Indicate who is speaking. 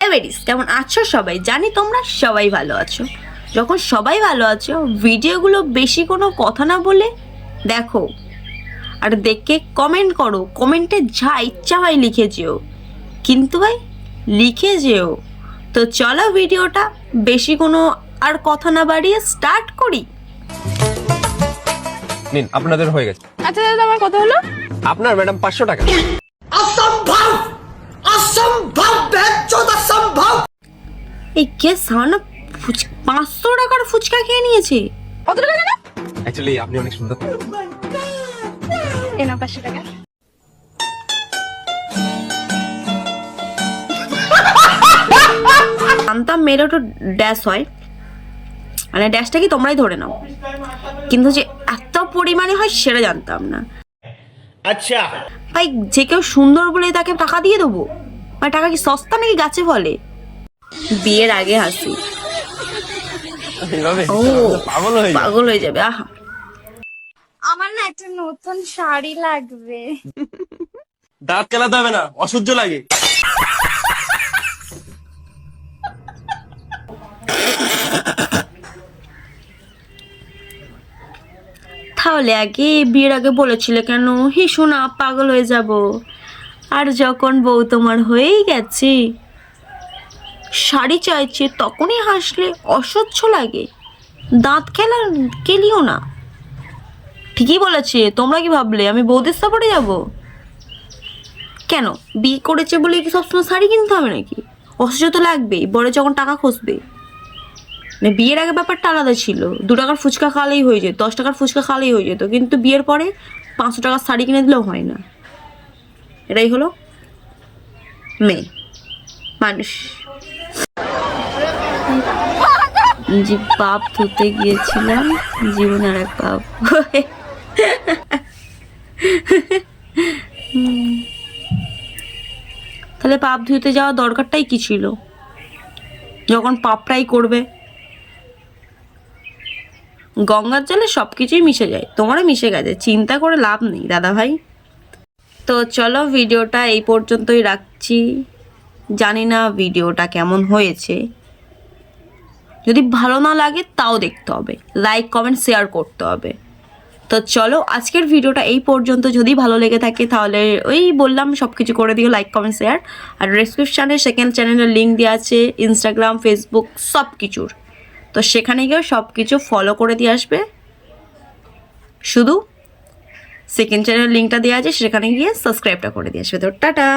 Speaker 1: এভারিস কেমন আছো সবাই? জানি তোমরা সবাই ভালো আছো। যখন সবাই ভালো আছো, ভিডিওগুলো বেশি কোনো কথা না বলে দেখো আর দেখে কমেন্ট করো। কমেন্টে যা ইচ্ছা হয় লিখে যেও, কিন্তু ভাই লিখে যেও। তো চলো ভিডিওটা বেশি কোনো আর কথা না বাড়িয়ে স্টার্ট করি।
Speaker 2: নিন, আপনাদের হয়ে গেছে।
Speaker 3: আচ্ছা দাদা, আমার কত হলো?
Speaker 2: আপনার ম্যাডাম 500 টাকা।
Speaker 4: असंभव असंभव बेचौद असंभव।
Speaker 1: এই কে সানা 500 টাকার ফুচকা খেয়ে নিয়েছে?
Speaker 3: কত টাকা জানো?
Speaker 2: অ্যাকচুয়ালি আপনি অনেক সুন্দর।
Speaker 3: এ নাও 500 টাকা।
Speaker 1: জানতাম মেয়েরা একটু ড্যাশ হয়, মানে ড্যাশটা কি তোমরাই ধরে নাও, কিন্তু যে এত পরিমাণে হয় সেটা জানতাম না।
Speaker 4: अच्छा
Speaker 1: ভাই যে কেউ সুন্দর বলে তাকে টাকা দিয়ে দেবো? মানে টাকা কি সস্তা নাকি গাছে ফলে? বিয়ের আগে হাসি, ও পাগল হয়ে যাবে। আহা,
Speaker 3: আমার না একটা নতুন শাড়ি লাগবে।
Speaker 5: দাঁত কেলাতে হবে না, অসহ্য লাগে।
Speaker 1: তাহলে আগে বিয়ের আগে বলেছিলে কেন হি শোনা পাগল হয়ে যাব? আর যখন বউ তোমার হয়েই গেছে, শাড়ি চাইছে, তখনই হাসলে অসহ্য লাগে। দাঁত কেলিও না। ঠিকই বলেছে। তোমরা কি ভাবলে আমি বউদের সাপোর্টে যাব? কেন বিয়ে করেছে বলে কি সবসময় শাড়ি কিনতে হবে নাকি? অসহ্য তো লাগবেই, বড় যখন টাকা খসবে। মানে বিয়ের আগে ব্যাপারটা আলাদা ছিল, 2 টাকার ফুচকা খাওয়ালেই হয়ে যেত, 10 টাকার ফুচকা খাওয়ালেই হয়ে যেত, কিন্তু বিয়ের পরে 500 টাকার শাড়ি কিনে দিলেও হয় না। এটাই হলো মেয়ে মানুষ। যে পাপ ধুতে গিয়েছিলাম, জীবনে আর এক পাপ। তাহলে পাপ ধুতে যাওয়া দরকারটাই কি ছিল যখন পাপটাই করবে? গঙ্গার জলে সব কিছুই মিশে যায়, তোমারও মিশে গেছে, চিন্তা করে লাভ নেই দাদা ভাই। তো চলো ভিডিওটা এই পর্যন্তই রাখছি। জানি না ভিডিওটা কেমন হয়েছে, যদি ভালো না লাগে তাও দেখতে হবে, লাইক কমেন্ট শেয়ার করতে হবে। তো চলো আজকের ভিডিওটা এই পর্যন্ত। যদি ভালো লেগে থাকে তাহলে ওই বললাম সব কিছু করে দিও, লাইক কমেন্ট শেয়ার। আর ডেসক্রিপশানে সেকেন্ড চ্যানেলের লিঙ্ক দেওয়া আছে, ইনস্টাগ্রাম ফেসবুক সব কিছুর। তো সেখানে গিয়েও সব কিছু ফলো করে দিয়ে আসবে। শুধু সেকেন্ড চ্যানেলের লিঙ্কটা দেওয়া আছে, সেখানে গিয়ে সাবস্ক্রাইবটা করে দিয়ে আসবে। তো টাটা।